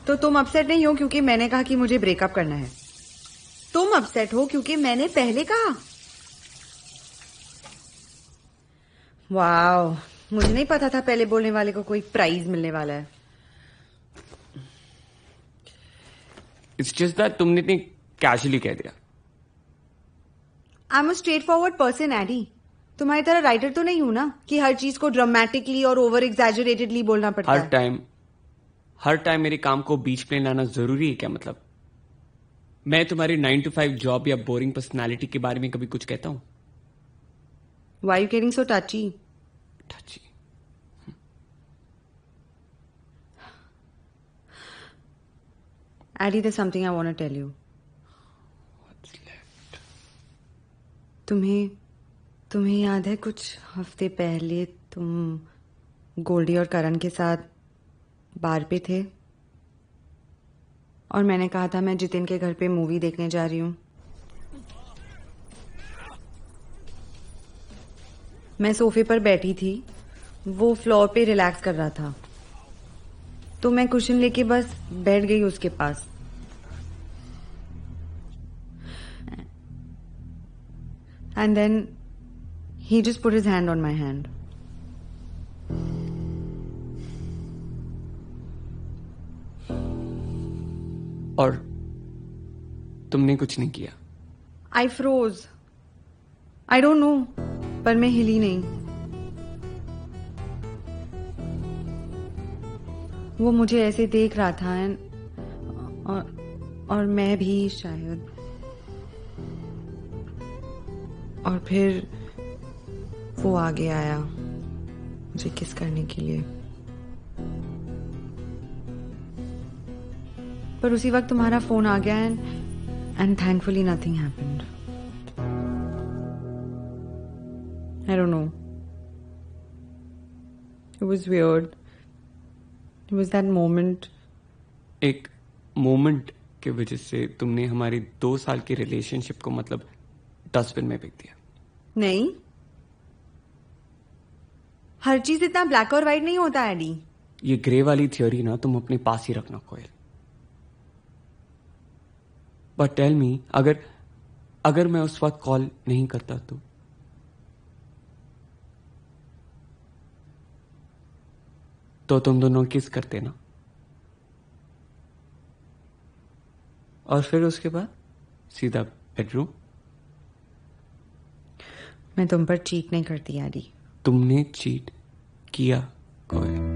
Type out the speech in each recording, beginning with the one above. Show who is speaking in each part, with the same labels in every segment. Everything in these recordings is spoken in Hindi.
Speaker 1: तो तुम अपसेट नहीं हो क्योंकि मैंने कहा कि मुझे ब्रेकअप करना है। तुम अपसेट हो क्योंकि मैंने पहले कहा। वाओ, मुझे नहीं पता था पहले बोलने वाले को कोई प्राइज मिलने वाला है।
Speaker 2: इट्स जस्ट दैट तुमने इतनी कैजुअली कह दिया।
Speaker 1: I am a straightforward person Eddie. तुम्हारी तरह राइटर तो नहीं हूं ना कि हर चीज को ड्रामेटिकली और ओवर एग्जैजरेटेडली बोलना पड़ता है।
Speaker 2: हर टाइम मेरे काम को बीच में लाना जरूरी है क्या? मतलब मैं तुम्हारी 9 to 5 जॉब या बोरिंग पर्सनालिटी के बारे में कभी कुछ कहता हूं?
Speaker 1: Why are you getting so touchy?
Speaker 2: Touchy.
Speaker 1: Addie, there's something I want to tell you.
Speaker 2: What's left?
Speaker 1: तुम्हें याद है कुछ हफ्ते पहले तुम गोल्डी और करण के साथ बार पे थे और मैंने कहा था मैं जितिन के घर पे मूवी देखने जा रही हूँ। मैं सोफे पर बैठी थी, वो फ्लोर पे रिलैक्स कर रहा था, तो मैं कुशन लेके बस बैठ गई उसके पास। And then he just put his hand on my hand.
Speaker 2: और तुमने कुछ नहीं किया?
Speaker 1: I froze. I don't know, पर मैं हिली नहीं। वो मुझे ऐसे देख रहा था और मैं भी शायद। और फिर वो आगे आया मुझे किस करने के लिए, पर उसी वक्त तुम्हारा फोन आ गया and thankfully nothing happened. I don't know. It was weird. It was that moment.
Speaker 2: एक मोमेंट की वजह से तुमने हमारी 2 साल की रिलेशनशिप को मतलब डस्टबिन में फेंक दिया।
Speaker 1: नहीं, हर चीज इतना ब्लैक और व्हाइट नहीं होता एडी।
Speaker 2: ये ग्रे वाली थ्योरी ना तुम अपने पास ही रखना कोयल। बट टेल मी, अगर मैं उस वक्त कॉल नहीं करता तो तुम दोनों किस करते ना, और फिर उसके बाद सीधा बेडरूम।
Speaker 1: मैं तुम पर चीट नहीं करती एडी।
Speaker 2: तुमने चीट किया कोयल।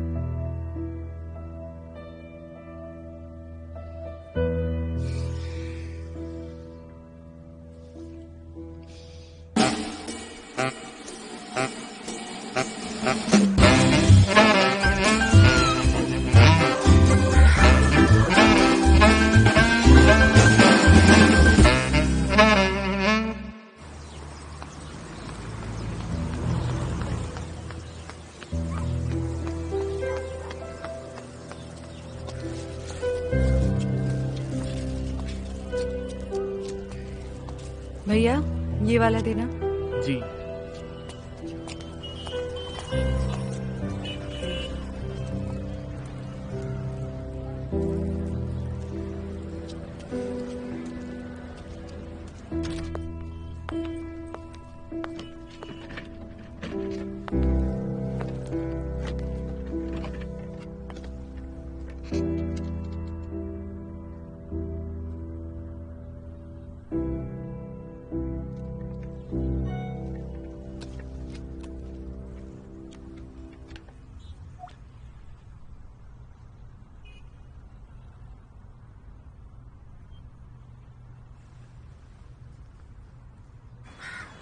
Speaker 1: भैया ये वाला देना।
Speaker 3: जी।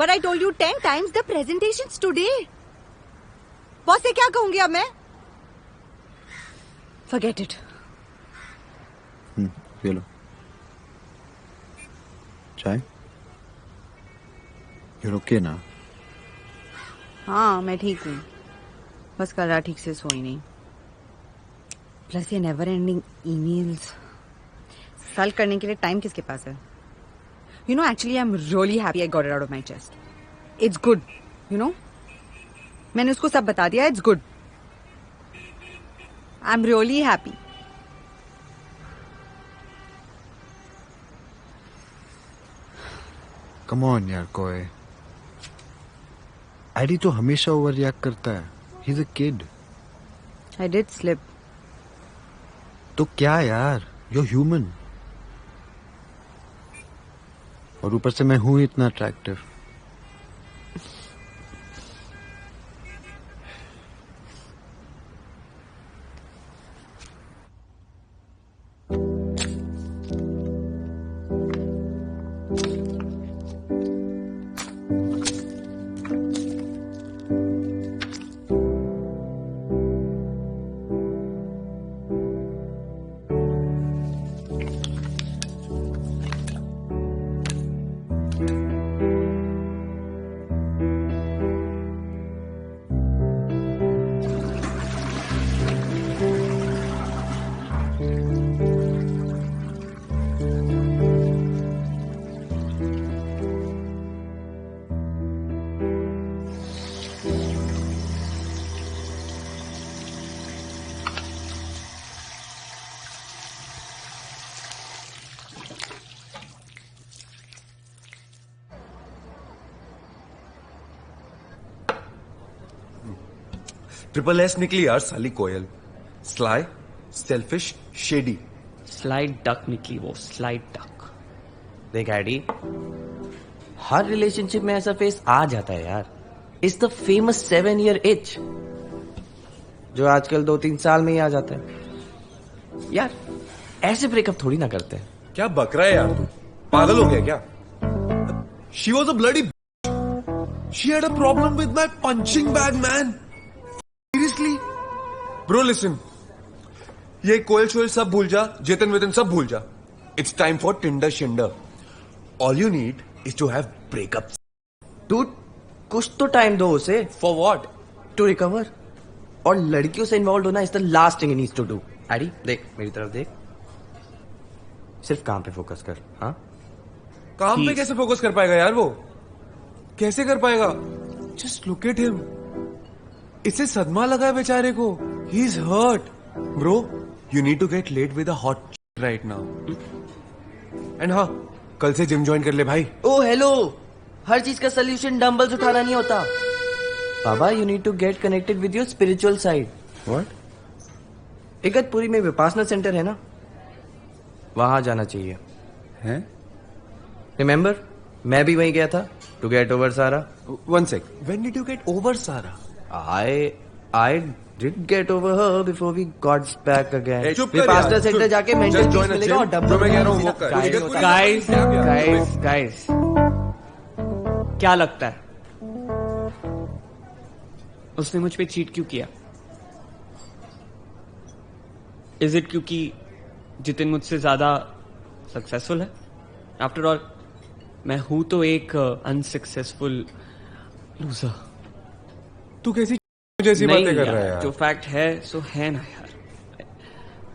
Speaker 1: But I told you 10 times the presentations today. Boss से क्या कहूंगी अब मैं? Forget it.
Speaker 4: ये लो चाय। You're okay ना?
Speaker 1: हाँ मैं ठीक हूँ, बस कल रात ठीक से सोई नहीं। प्लस ये नेवर एंडिंग ईमेल्स सॉल्व करने के लिए टाइम किसके पास है? You know, actually, I'm really happy I got it out of my chest. It's good, you know. मैंने उसको सब बता दिया. It's good. I'm really happy.
Speaker 3: Come on यार कोई। एडी तो हमेशा ओवर रिएक्ट करता है। He is a kid.
Speaker 1: I did slip.
Speaker 3: तो क्या यार, यू ह्यूमन। और ऊपर से मैं हूं इतना अट्रैक्टिव।
Speaker 4: ट्रिपल एस निकली यार साली Koyal. Sly, selfish, shady.
Speaker 2: Slide duck निकली वो, स्लाइड डक।
Speaker 5: देख एडी, हर रिलेशनशिप में ऐसा फेस आ जाता है यार। It's the famous 7 year itch जो आजकल 2-3 साल में ही आ जाता है यार। ऐसे ब्रेकअप थोड़ी ना करते हैं।
Speaker 4: क्या बक रहा है यार तू? पागल हो गया क्या? She was a bloody. She had a problem with my punching bag man. Seriously bro listen, ये कोयल शोयल सब भूल जा, जेतन वेतन सब भूल जा। इट्स टाइम फॉर टिंडर शिंडर। All you need is to have breakup.
Speaker 5: Dude, कुछ तो टाइम दो उसे।
Speaker 4: For what?
Speaker 5: To recover. और लड़कियों से इन्वॉल्व होना is the last thing he needs to do. Eddie देख, मेरी तरफ देख, सिर्फ काम पे फोकस कर। हाँ,
Speaker 4: काम पे कैसे फोकस कर पाएगा यार वो? कैसे कर पाएगा? Just look at him. इससे सदमा लगा है बेचारे को। He is hurt bro. You need to get laid with a hot right now. And हाँ, कल से जिम ज्वाइन कर ले भाई।
Speaker 5: ओ हेलो, हर चीज का सोल्यूशन डंबल्स उठाना नहीं होता बाबा। You need to get connected with your spiritual side. What? Igatpuri में विपासना सेंटर है ना, वहां जाना चाहिए।
Speaker 3: हैं?
Speaker 5: रिमेम्बर, मैं भी वहीं गया था to get over Sara.
Speaker 4: One sec, when did you get over Sara?
Speaker 5: I did get over her before we got back again.
Speaker 4: Hey, चुप कर
Speaker 5: विपासना
Speaker 4: यार,
Speaker 5: सेंटर
Speaker 4: चुप।
Speaker 5: जाके
Speaker 4: Just
Speaker 5: mental
Speaker 4: join
Speaker 5: peace
Speaker 4: a
Speaker 5: मिलेगा और
Speaker 4: gym,
Speaker 5: डबल
Speaker 4: जो मैं कह रहा हूँ वो कर।
Speaker 2: गाइस गाइस गाइस, क्या लगता है उसने मुझ पे चीट क्यों किया? इज इट क्योंकि जितिन मुझसे ज्यादा सक्सेसफुल है? आफ्टर ऑल मैं हूं तो एक अनसक्सेसफुल लूजर।
Speaker 4: तू कैसी जैसी
Speaker 2: नहीं
Speaker 4: बातें कर
Speaker 2: यार,
Speaker 4: रहा है यार?
Speaker 2: जो फैक्ट है सो है ना यार।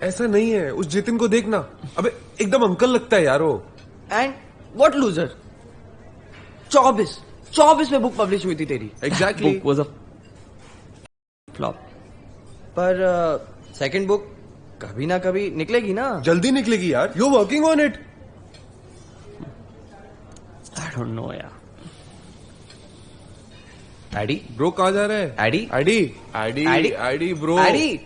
Speaker 4: ऐसा नहीं है। उस जितिन को देखना, अबे एकदम अंकल लगता है यार वो।
Speaker 5: And what loser? 24 में बुक पब्लिश हुई थी तेरी।
Speaker 4: Exactly.
Speaker 2: Book was a flop.
Speaker 5: पर सेकंड बुक कभी ना कभी निकलेगी ना।
Speaker 4: जल्दी निकलेगी यार। You working on it.
Speaker 2: I don't know यार।
Speaker 5: एडी
Speaker 4: ब्रो कहाँ जा रहा है?
Speaker 5: Eddie
Speaker 4: ID ID
Speaker 5: ID
Speaker 4: ID bro.
Speaker 5: Eddie,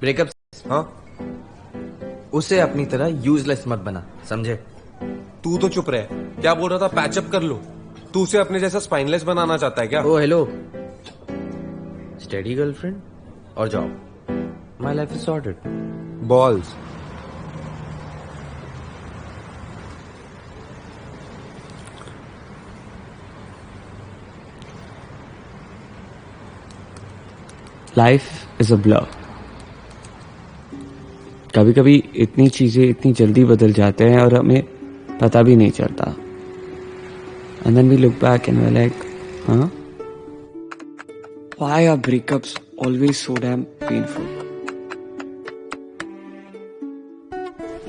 Speaker 5: breakup
Speaker 4: हाँ,
Speaker 5: उसे अपनी तरह यूजलेस मत बना, समझे?
Speaker 4: तू तो चुप रहे। क्या बोल रहा था? पैचअप कर लो। तू उसे अपने जैसा स्पाइनलेस बनाना चाहता है क्या?
Speaker 5: ओ हेलो, स्टडी गर्लफ्रेंड और job, my life is sorted.
Speaker 4: Balls.
Speaker 2: Life is a blur. कभी कभी इतनी चीजें इतनी जल्दी बदल जाते हैं और हमें पता भी नहीं चलता। And then we look back and we are like, हाँ, why are breakups always so damn painful?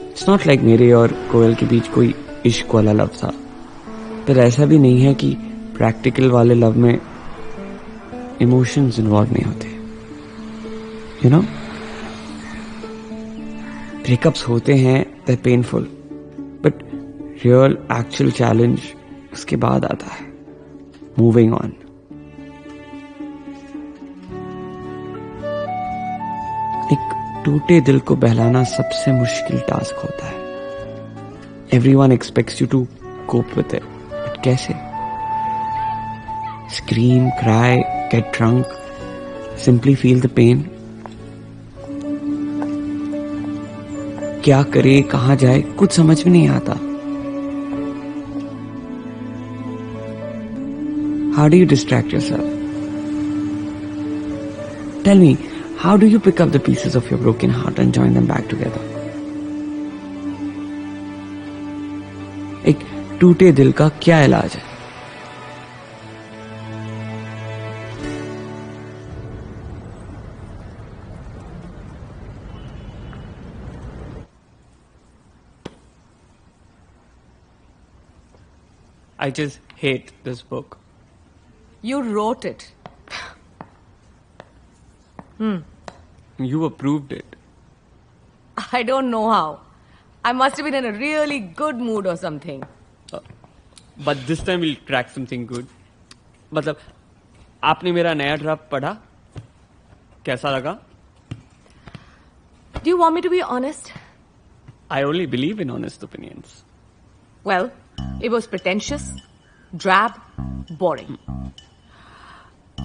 Speaker 2: It's not like मेरे और कोयल के बीच कोई इश्क वाला लव था, पर ऐसा भी नहीं है कि प्रैक्टिकल वाले लव में इमोशंस इन्वॉल्व नहीं होते। यू नो, ब्रेकअप्स होते हैं, they're painful, but real actual challenge उसके बाद आता है, मूविंग ऑन। एक टूटे दिल को बहलाना सबसे मुश्किल टास्क होता है। Everyone expects you to cope with it, but कैसे? Scream, cry, get drunk, simply feel the pain? क्या करे, कहां जाए, कुछ समझ में नहीं आता। How do you distract yourself? Tell me, how do you pick up the pieces of your broken heart and join them back together? एक टूटे दिल का क्या इलाज है? I just hate this book.
Speaker 6: You wrote it.
Speaker 2: You approved it.
Speaker 6: I don't know how. I must have been in a really good mood or something.
Speaker 2: But this time we'll crack something good. मतलब आपने मेरा नया ड्राफ्ट पढ़ा, कैसा लगा?
Speaker 6: Do you want me to be honest?
Speaker 2: I only believe in honest opinions.
Speaker 6: Well, it was pretentious, drab, boring.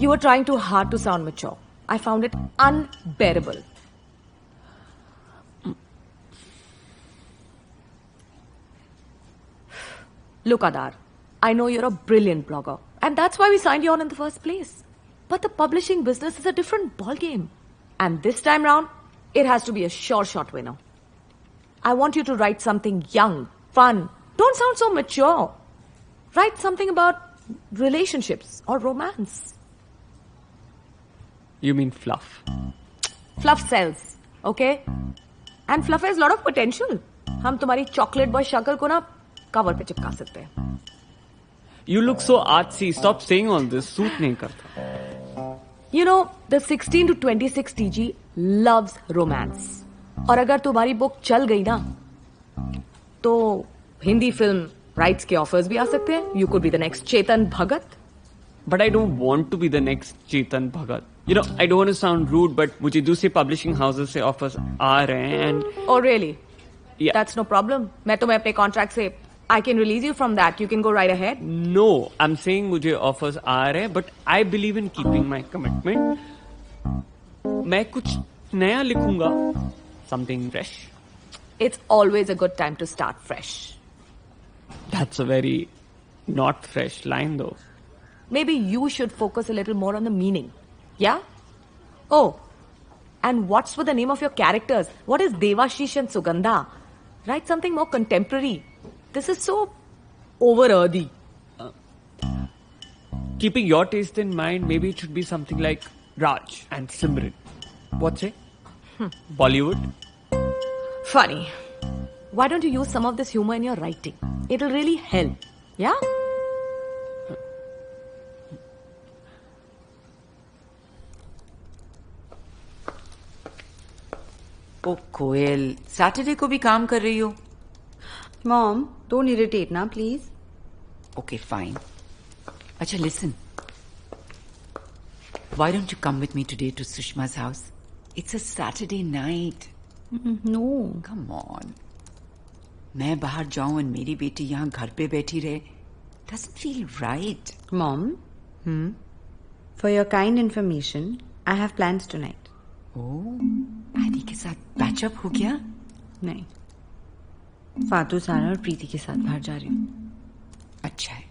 Speaker 6: You were trying too hard to sound mature. I found it unbearable. Look, Adar, I know you're a brilliant blogger, and that's why we signed you on in the first place. But the publishing business is a different ballgame. And this time round, it has to be a sure shot winner. I want you to write something young, fun. Don't sound so mature. Write something about relationships or romance.
Speaker 2: You mean fluff?
Speaker 6: Fluff sells, okay? And fluff has a lot of potential. हम तुम्हारी chocolate boy शक्ल को ना cover पे चिपका सकते हैं.
Speaker 2: You look so artsy. Stop saying all this. Suit नहीं करता.
Speaker 6: You know, the 16 to 26 TG loves romance. और अगर तुम्हारी बुक चल गई ना, तो हिंदी फिल्म राइट्स के ऑफर्स भी आ सकते हैं. You could be the next Chetan Bhagat.
Speaker 2: But I don't want to be the next Chetan Bhagat. You know, I don't want to sound rude, but मुझे दूसरे publishing houses से offers आ रहे हैं and
Speaker 6: Oh really?
Speaker 2: Yeah.
Speaker 6: That's no problem. मैं तुम्हें अपने contract से I can release you from that. You can go right ahead.
Speaker 2: no, I'm saying मुझे offers आ रहे हैं, but I believe in keeping my commitment. मैं कुछ नया लिखूंगा, something fresh.
Speaker 6: It's always a good time to start fresh.
Speaker 2: That's a very not fresh line though.
Speaker 6: Maybe you should focus a little more on the meaning. Yeah? Oh, and what's with the name of your characters? What is Devashish and Sugandha? Write something more contemporary. This is so over-earthy.
Speaker 2: Keeping your taste in mind, maybe it should be something like Raj and Simran. What's it? Bollywood?
Speaker 6: Funny. Why don't you use some of this humor in your writing? It'll really help. Yeah?
Speaker 7: O coil, Saturday को भी काम कर रही हो?
Speaker 1: Mom, don't irritate ना please.
Speaker 7: Okay fine. अच्छा listen, why don't you come with me today to Sushma's house? It's a Saturday night.
Speaker 1: No.
Speaker 7: Come on. मैं बाहर जाऊं और मेरी बेटी यहाँ घर पे बैठी रहे, doesn't feel right.
Speaker 1: Mom. For your kind information, I have plans tonight.
Speaker 7: ओह, आदि के साथ पैचअप हो गया?
Speaker 1: नहीं. फातू, सारा और प्रीति के साथ बाहर जा रही हूँ.
Speaker 7: अच्छा है,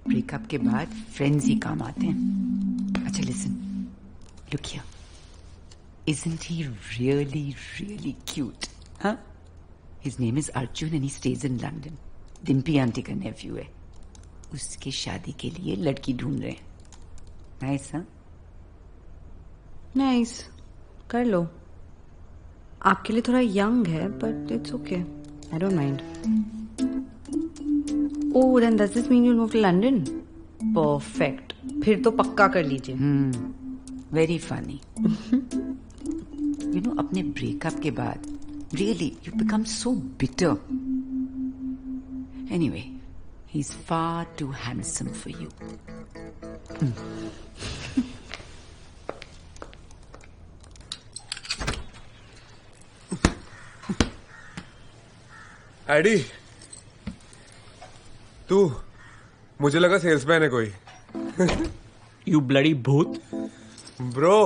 Speaker 7: ब्रेकअप के बाद फ्रेंड्स ही काम आते हैं. अच्छा listen, look here, isn't he really really cute? Huh? His name is Arjun and he stays in London. Dimpy aunty का नेफ्यू है. उसकी शादी के लिए लड़की ढूंढ रहे हैं. नाइस हाँ?
Speaker 1: नाइस. कर लो. आपके लिए थोड़ा यंग है, but it's okay. I don't mind. Oh, then does this mean you move to London? Perfect. फिर तो पक्का कर लीजिए.
Speaker 7: Very funny. यू नो, अपने ब्रेकअप के बाद really you become so bitter. Anyway, he's far too handsome for you.
Speaker 4: Eddie, तू, मुझे लगा सेल्समैन है कोई।
Speaker 2: You bloody भूत।
Speaker 4: ब्रो,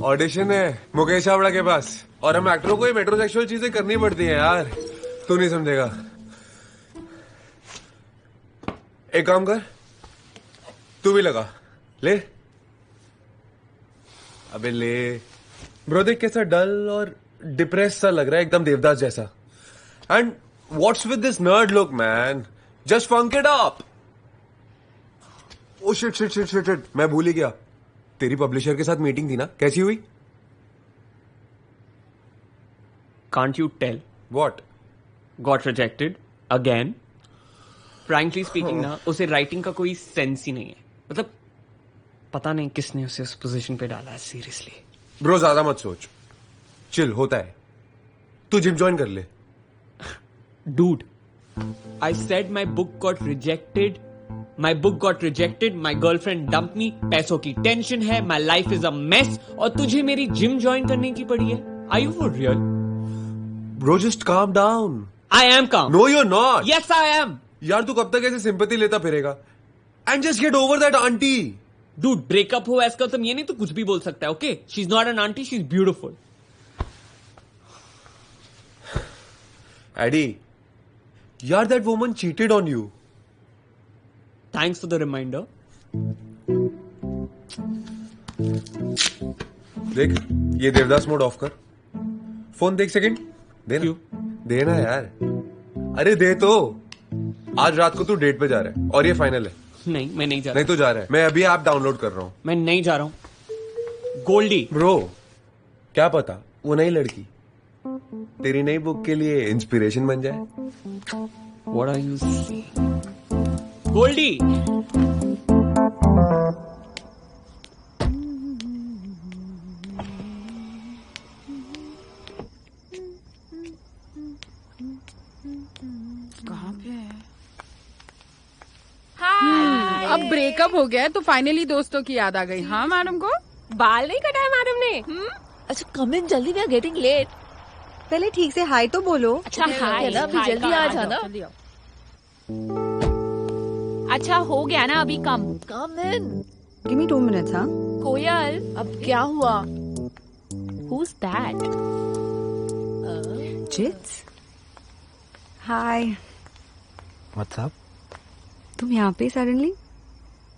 Speaker 4: ऑडिशन है मुकेश चावड़ा के पास और हम एक्टरों को ये मेट्रोसेक्सुअल चीजें करनी पड़ती हैं यार। तू नहीं समझेगा। एक काम कर, तू भी लगा ले। अबे ले। ब्रो देख कैसा डल और डिप्रेस सा लग रहा है, एकदम देवदास जैसा। And what's with this nerd look man, just funk it up. Oh shit shit shit shit shit, मैं भूल ही गया, तेरी पब्लिशर के साथ मीटिंग थी ना, कैसी हुई?
Speaker 2: Can't you tell?
Speaker 4: What?
Speaker 2: Got rejected again. Frankly speaking ना, उसे राइटिंग का कोई सेंस ही नहीं है। मतलब पता नहीं किसने उसे उस पोजीशन पे डाला है, सीरियसली।
Speaker 4: ब्रो ज्यादा मत सोच, चिल होता है। तू जिम ज्वाइन कर ले।
Speaker 2: Dude, I said my book got rejected. My book got rejected. My girlfriend dumped me. पैसों की टेंशन है. My life is a mess. और तुझे मेरी जिम ज्वाइन करने की पड़ी है? Are you for real?
Speaker 4: Bro, just calm down.
Speaker 2: I am calm.
Speaker 4: No, you're not.
Speaker 2: Yes, I am.
Speaker 4: यार तू कब तक ऐसे सिंपैथी लेता फिरेगा? And just get over that auntie.
Speaker 2: Dude, breakup हो इसका मतलब ये नहीं तो कुछ भी बोल सकता है, okay? She's not an auntie. She's beautiful.
Speaker 4: Eddie, यार that woman cheated on you.
Speaker 2: Thanks for the reminder.
Speaker 4: देख, ये देवदास मोड ऑफ कर। फोन देख सेकंड, दे ना।
Speaker 2: क्यों?
Speaker 4: देना यार। अरे दे तो। आज रात को तू डेट पे जा रहा है और ये फाइनल है।
Speaker 2: नहीं, मैं नहीं जा
Speaker 4: नहीं
Speaker 2: रहा।
Speaker 4: तो जा रहा है। मैं अभी ऐप डाउनलोड कर रहा हूँ।
Speaker 2: मैं नहीं जा रहा हूँ। गोल्डी।
Speaker 4: ब्रो, क्या पता वो नई लड़की तेरी नई बुक के लिए इंस्पिरेशन बन जाए।
Speaker 2: What are you saying? Goldy.
Speaker 7: कहाँ पे है?
Speaker 8: अब ब्रेकअप हो गया है तो फाइनली दोस्तों की याद आ गई। हाँ मैडम को
Speaker 6: बाल नहीं कटाया मैडम ने? अच्छा कम इन जल्दी, वी आर गेटिंग लेट।
Speaker 1: पहले ठीक से हाय तो बोलो।
Speaker 6: अच्छा हाय ना, अभी जल्दी आ जाना।
Speaker 9: अच्छा हो गया ना, अभी कम
Speaker 6: इन।
Speaker 1: Give me 2 minutes, हाँ?
Speaker 9: कोयल, अब क्या हुआ? Who's that?
Speaker 1: Jits? Hi.
Speaker 3: What's up?
Speaker 1: तुम यहाँ पे सडनली?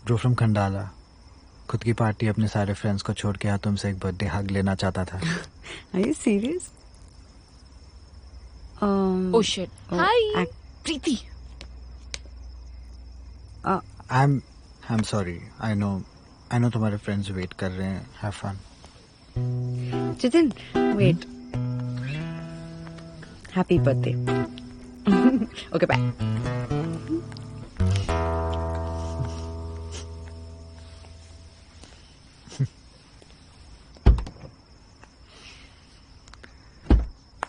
Speaker 3: Bro from Khandala. खुद की पार्टी अपने सारे फ्रेंड्स को छोड़ के यहाँ तुमसे एक बर्थडे हग लेना चाहता था।
Speaker 1: Are you serious?
Speaker 9: Oh shit. Hi, Preeti.
Speaker 3: I'm sorry. I know तुम्हारे फ्रेंड्स वेट कर रहे हैं। Have fun.
Speaker 1: Jitin, wait. Happy birthday. Okay, bye.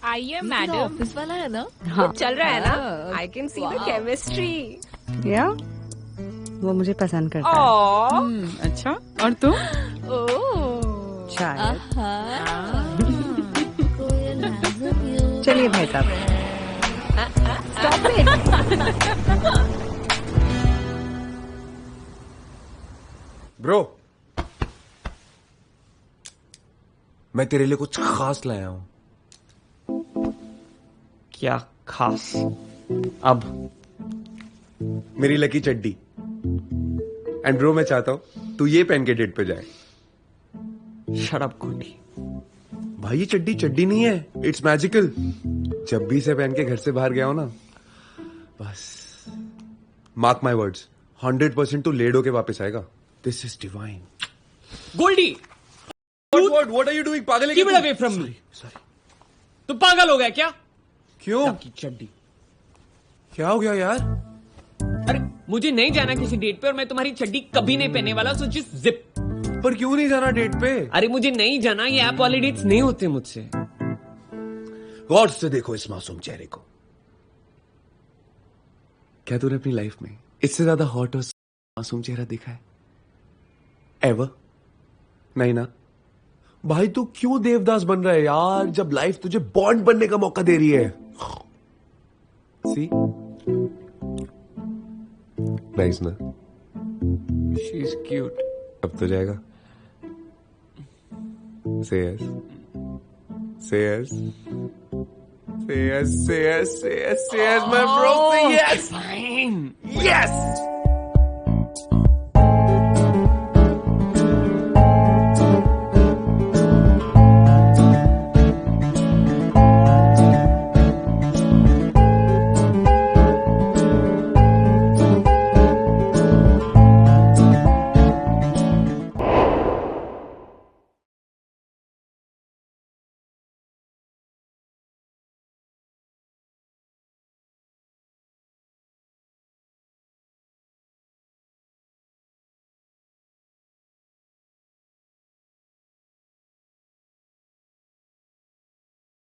Speaker 9: आइए मैडम.
Speaker 6: ऑफिस वाला है ना?
Speaker 1: हाँ.
Speaker 6: चल रहा है ना? I can see the chemistry.
Speaker 1: या वो मुझे पसंद करता है।
Speaker 8: अच्छा, और तुम?
Speaker 1: शायद। चलिए भाई साहब।
Speaker 4: ब्रो, मैं तेरे लिए कुछ खास लाया हूँ।
Speaker 2: क्या खास? अब
Speaker 4: मेरी लकी चड्डी। एंड ब्रो, मैं चाहता हूँ तू ये पहन के डेट पे जाए।
Speaker 2: Shut up Goldie.
Speaker 4: भाई ये चड्डी चड्डी नहीं है, इट्स मैजिकल। जब भी इसे पहन के घर से बाहर गया हो ना, बस मार्क माई वर्ड्स, 100% तू लेड होके वापस आएगा। This is divine.
Speaker 2: Goldie,
Speaker 4: What are you doing? पागल है
Speaker 2: keep
Speaker 4: क्या
Speaker 2: it
Speaker 4: तू?
Speaker 2: away from me.
Speaker 4: Sorry.
Speaker 2: तू पागल हो गया क्या?
Speaker 4: क्यों?
Speaker 2: की चड्डी।
Speaker 4: क्या हो गया यार?
Speaker 2: अरे मुझे नहीं जाना किसी डेट पे और मैं तुम्हारी चड्डी कभी नहीं पहनने वाला, सो जस्ट जिप।
Speaker 4: पर क्यों नहीं जाना डेट पे?
Speaker 2: अरे मुझे नहीं जाना, ये ऐप वाले डेट्स नहीं होते मुझसे।
Speaker 4: गौर से देखो इस मासूम चेहरे को। क्या तूने अपनी लाइफ में इससे ज्यादा हॉट और मासूम चेहरा देखा है एवर? नहीं ना? भाई तू क्यों देवदास बन रहा है यार, जब लाइफ तुझे बॉन्ड बनने का मौका दे रही है। सी नाइस ना?
Speaker 2: She is cute.
Speaker 4: अब तो जाएगा। Say yes. Say yes. Say yes, say yes, say yes, say yes, my bro, say yes!
Speaker 2: Fine.
Speaker 4: Yes!